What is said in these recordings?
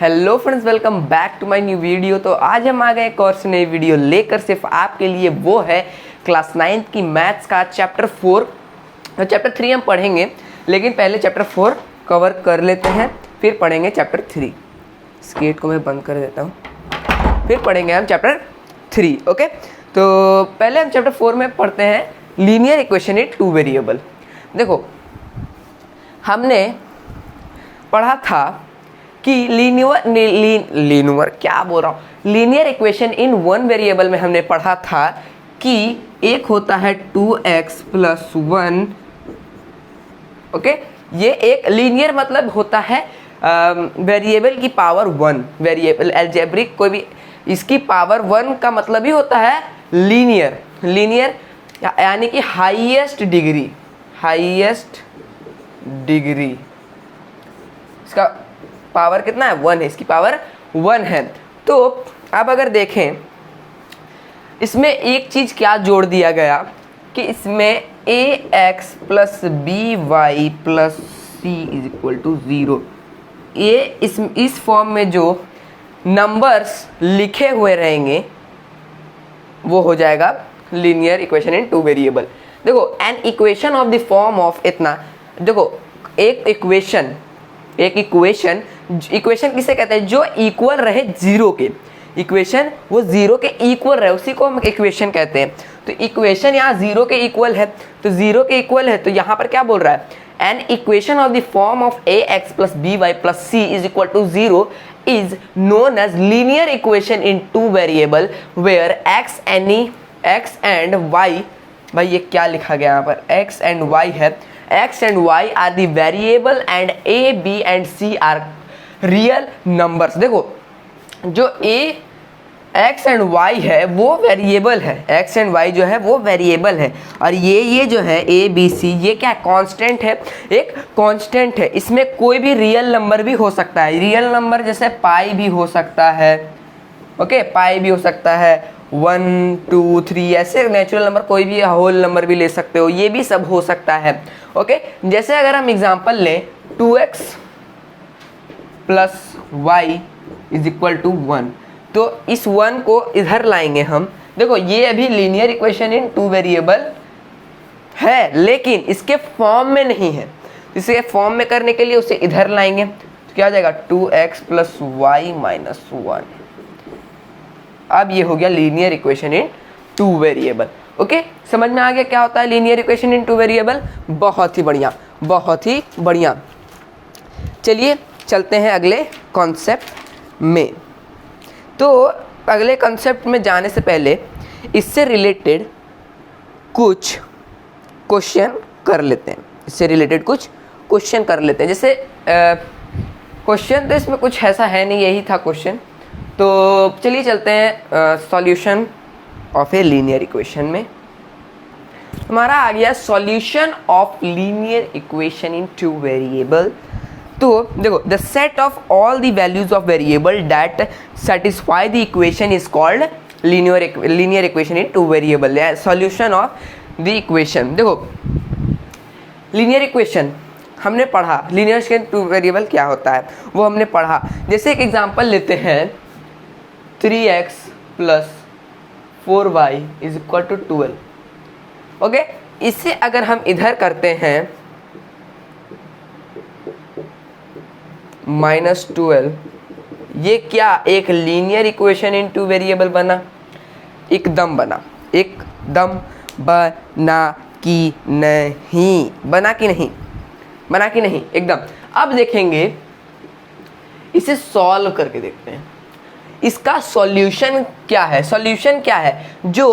Hello friends, welcome back to my new video. तो आज हम आ गए एक और नई वीडियो लेकर सिर्फ आपके लिए। वो है क्लास 9 की मैथ्स का चैप्टर 4। तो चैप्टर 3 हम पढ़ेंगे, लेकिन पहले चैप्टर 4 कवर कर लेते हैं, फिर पढ़ेंगे चैप्टर 3। इस गेट को मैं बंद कर देता हूँ, फिर पढ़ेंगे हम चैप्टर 3। ओके, तो पहले हम चैप्टर 4 में पढ़ते हैं linear equation in two variable. देखो, हमने पढ़ा था कि linear equation in one variable में हमने पढ़ा था कि एक होता है 2x + 1। ओके, ये एक लीनियर मतलब होता है वेरिएबल की पावर 1। वेरिएबल अलजेब्रिक कोई भी इसकी पावर 1 का मतलब ही होता है लीनियर यानी कि हाईएस्ट डिग्री। इसका पावर कितना है? 1 है, इसकी पावर 1 है। तो अब अगर देखें, इसमें एक चीज़ क्या जोड़ दिया गया कि इसमें ax + by + c = 0। ये इस फॉर्म में जो नंबर्स लिखे हुए रहेंगे वो हो जाएगा linear equation in two variable. देखो, an equation of the form of इतना, देखो एक इक्वेशन किसे कहते हैं? जो इक्वल रहे 0 के। इक्वेशन वो 0 के इक्वल रहे, उसी को हम इक्वेशन कहते हैं। तो इक्वेशन यहाँ 0 के इक्वल है, तो 0 के इक्वल है, तो यहाँ पर क्या बोल रहा है? N equation of the form of ax + by + c = 0 is known as linear equation in two variable where x and y, भाई ये क्या लिखा गया यहाँ पर? x and y है। x and y are the variable and a, b and c are real numbers। देखो, जो x and y है वो वेरिएबल है, x and y जो है वो वेरिएबल है, और ये जो है a b c ये क्या? कांस्टेंट है, एक कांस्टेंट है। इसमें कोई भी रियल नंबर भी हो सकता है। रियल नंबर जैसे पाई भी हो सकता है, ओके, पाई भी हो सकता है, 1 2 3 ऐसे नेचुरल नंबर, कोई भी होल नंबर भी ले सकते हो, ये भी सब हो सकता है। ओके, जैसे अगर हम एग्जांपल लें 2x + y = 1, तो इस 1 को इधर लाएंगे हम। देखो, ये अभी linear equation in two variable है, लेकिन इसके फॉर्म में नहीं है। इसे फॉर्म में करने के लिए उसे इधर लाएंगे, तो क्या आ जाएगा? 2x + y - 1। अब ये हो गया linear equation in two variable. Okay, समझ में आ गया क्या होता है linear equation in two variable? बहुत ही बढ़िया। चलिए चलते हैं अगले कॉन्सेप्ट में। तो अगले कॉन्सेप्ट में जाने से पहले इससे रिलेटेड कुछ क्वेश्चन कर लेते हैं। जैसे क्वेश्चन तो इसमें कुछ ऐसा है नहीं, यही था क्वेश्चन। तो चलिए चलते हैं solution of a linear equation में। हमारा आ गया solution of linear equation in two variable. तो देखो, the set of all the values of variable that satisfy the equation is called linear equation in two variable. Solution of the equation. देखो, linear equation हमने पढ़ा, linear equation two variable क्या होता है वो हमने पढ़ा। जैसे एक एग्जांपल लेते हैं, 3x + 4y = 12। ओके, इसे अगर हम इधर करते हैं -12, ये क्या एक linear equation in two variable बना? एकदम बना कि नहीं? बना कि नहीं? एकदम। अब देखेंगे, इसे सॉल्व करके देखते हैं इसका सॉल्यूशन क्या है। जो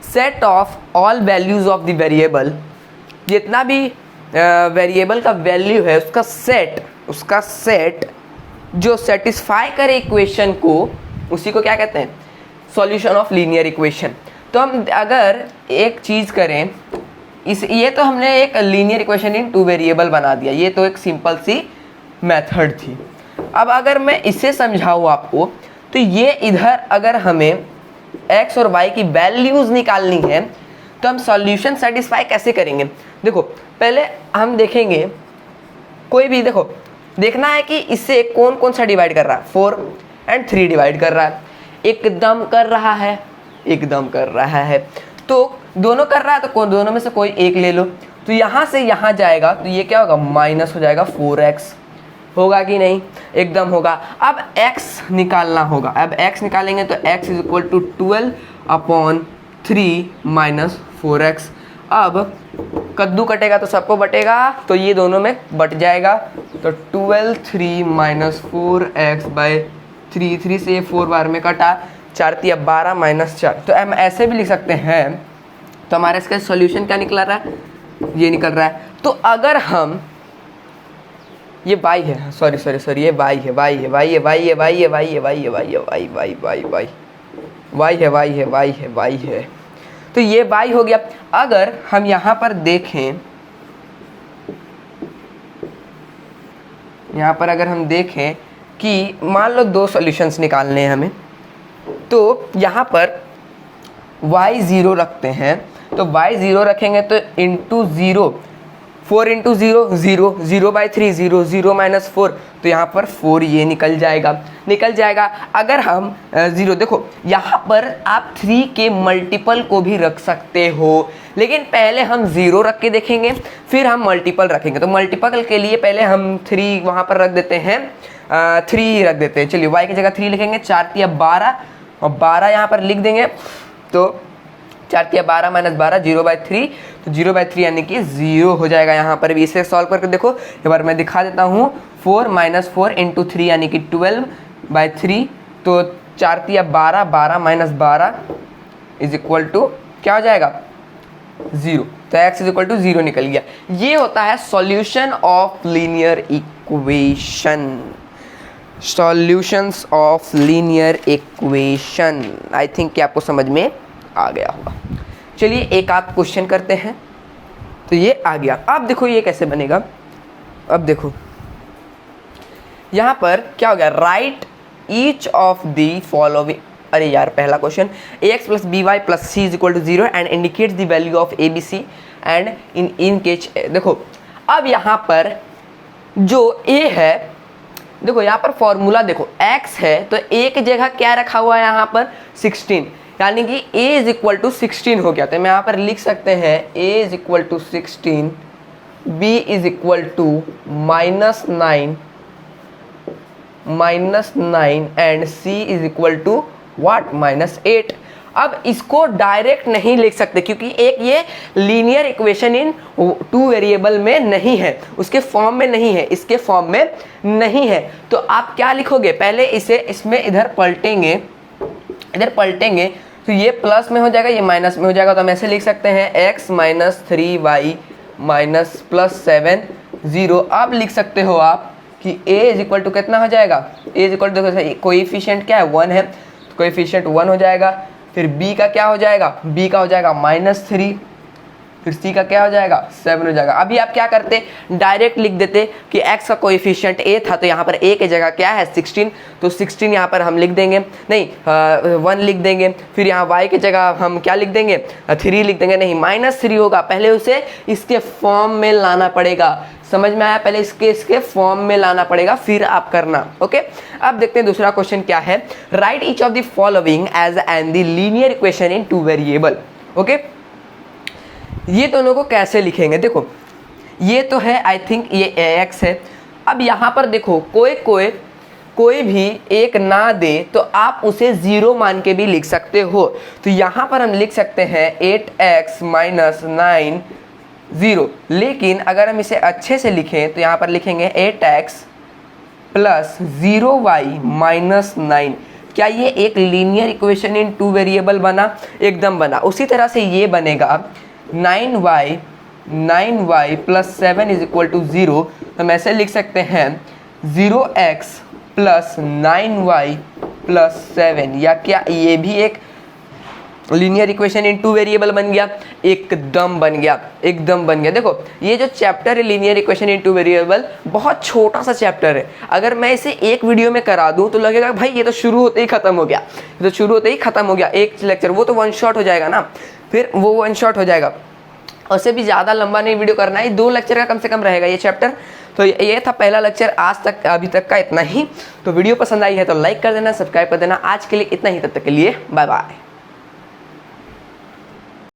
set of all values of the variable, जितना भी वेरिएबल का वैल्यू है उसका सेट जो सेटिस्फाई करे इक्वेशन को, उसी को क्या कहते हैं? Solution of linear equation. तो हम अगर एक चीज़ करें, ये तो हमने एक linear equation in two variable बना दिया, ये तो एक सिंपल सी मेथड थी। अब अगर मैं इसे समझाऊँ आपको, तो ये इधर अगर हमें x और y की वैल्यूज़ निकालनी है, तो हम सॉल्यूशन सेटिस्फाई कैसे करेंगे? देखो, पहले हम देखेंगे कोई भी, देखो देखना है कि इससे कौन कौन सा डिवाइड कर रहा है, 4 और 3 डिवाइड कर रहा है, एकदम कर रहा है, एकदम कर रहा है। तो दोनों कर रहा है तो दोनों में से कोई एक ले लो। तो यहाँ से यहाँ जाएगा तो ये क्या होगा, माइनस हो जाएगा 4x, होगा कि नहीं, एकदम होगा। अब x निकालना होगा, अब x निकालेंगे तो x is equal to 12/3 minus 4x। अब कद्दू कटेगा तो सबको बटेगा, तो ये दोनों में बट जाएगा, तो 12/3 माइनस 4x बाई 3 से 4 बार में कटा, 4 × 12 माइनस 4। तो हम ऐसे भी लिख सकते हैं। तो हमारा इसका सॉल्यूशन क्या निकल रहा है, ये निकल रहा है। तो अगर हम ये y है, सॉरी ये y है, y है, y है, y है, y है, y है, y है, y है, y है, तो ये y हो गया। अगर हम यहाँ पर देखें, यहाँ पर अगर हम देखें कि मान लो 2 सॉल्यूशंस निकालने हैं हमें, तो यहाँ पर y 0 रखते हैं, तो y 0 रखेंगे तो इंटू 0, 4 इंटू 0 0, 0/3 0, 0 माइनस 4, तो यहाँ पर 4 ये निकल जाएगा। अगर हम 0, देखो यहाँ पर आप 3 के मल्टीपल को भी रख सकते हो, लेकिन पहले हम 0 रख के देखेंगे, फिर हम मल्टीपल रखेंगे। तो मल्टीपल के लिए पहले हम 3 वहाँ पर रख देते हैं, 3 रख देते हैं। चलिए y की जगह 3 लिखेंगे, 4 × 12 और 12 यहाँ पर लिख देंगे, तो 4 × 12 माइनस 12, 0/3, तो 0/3 यानी कि 0 हो जाएगा। यहाँ पर भी इसे सॉल्व करके देखो, एक बार मैं दिखा देता हूँ। 4 माइनस 4 इंटू 3 यानी कि 12/3, तो 4 × 12, 12 माइनस 12 इज इक्वल टू क्या हो जाएगा, 0। तो x इज इक्वल टू 0 निकल गया। ये होता है solution of linear equation, solutions of linear equation. I think कि आपको समझ में आ गया होगा। चलिए एक आप क्वेश्चन करते हैं। तो ये आ गया। अब देखो ये कैसे बनेगा। अब देखो यहाँ पर क्या हो गया, write each of the following. अरे यार पहला question, ax plus B Y plus C is equal to 0 and indicates the value of A B C and in case. देखो अब यहाँ पर जो a है, देखो यहाँ पर फॉर्मूला देखो, x है तो a की जगह क्या रखा हुआ है यहाँ पर 16, यानी कि a इज इक्वल टू 16 हो गया। तो मैं यहाँ पर लिख सकते हैं a is equal to 16, b is equal to -9 and c is equal to what, -8। अब इसको डायरेक्ट नहीं लिख सकते क्योंकि एक ये लीनियर इक्वेशन इन 2 वेरिएबल में नहीं है, उसके फॉर्म में नहीं है, इसके फॉर्म में नहीं है। तो आप क्या लिखोगे, पहले इसे इसमें इधर पलटेंगे, तो ये प्लस में हो जाएगा, ये माइनस में हो जाएगा। तो हम ऐसे लिख सकते हैं x minus 3y minus plus 7 0। अब लिख सकते हो आप कि a इज इक्वल टू कितना हो जाएगा, a is equal to coefficient क्या है 1 है, तो कोएफिशिएंट 1 हो जाएगा। फिर b का क्या हो जाएगा, b का हो जाएगा -3, फिर c का क्या हो जाएगा 7 हो जाएगा। अभी आप क्या करते, डायरेक्ट लिख देते कि x का कोएफिशिएंट a था, तो यहाँ पर a की जगह क्या है 16, तो 16 यहाँ पर हम लिख देंगे, नहीं 1 लिख देंगे। फिर यहाँ y की जगह हम क्या लिख देंगे 3 लिख देंगे, नहीं -3 होगा, पहले उसे इसके फॉर्म में लाना पड़ेगा। समझ में आया, पहले इसके फॉर्म में लाना पड़ेगा, फिर आप करना। ओके अब देखते हैं दूसरा क्वेश्चन क्या है। Write each of the following as and the linear equation in 2 variable. Okay ये दोनों को कैसे लिखेंगे, देखो ये तो है आई थिंक ये ax है। अब यहाँ पर देखो कोई भी एक ना दे तो आप उसे 0 मान के भी लिख सकते हो। तो यहाँ पर हम लिख सकते हैं 8x माइनस 9 0, लेकिन अगर हम इसे अच्छे से लिखें तो यहाँ पर लिखेंगे 8x प्लस 0y माइनस 9। क्या ये एक लीनियर इक्वेशन इन 2 वेरिएबल बना, एकदम बना। उसी तरह से ये बनेगा 9y plus 7 is equal to 0। हम ऐसे लिख सकते हैं 0x प्लस 9y प्लस 7, या क्या ये भी एक लीनियर इक्वेशन इन 2 वेरिएबल बन गया, एकदम बन गया। देखो ये जो चैप्टर है लीनियर इक्वेशन इन 2 वेरिएबल, बहुत छोटा सा चैप्टर है। अगर मैं इसे एक वीडियो में करा दूं तो लगेगा भाई ये तो शुरू होते ही खत्म हो गया, एक लेक्चर, वो तो 1 शॉट हो जाएगा ना, फिर वो 1 शॉट हो जाएगा। उससे भी ज़्यादा लंबा नहीं वीडियो करना है, 2 लेक्चर का कम से कम रहेगा ये चैप्टर। तो ये था पहला लेक्चर आज तक, अभी तक का इतना ही। तो वीडियो पसंद आई है तो लाइक कर देना, सब्सक्राइब कर देना। आज के लिए इतना ही, तब तक के लिए बाय बाय।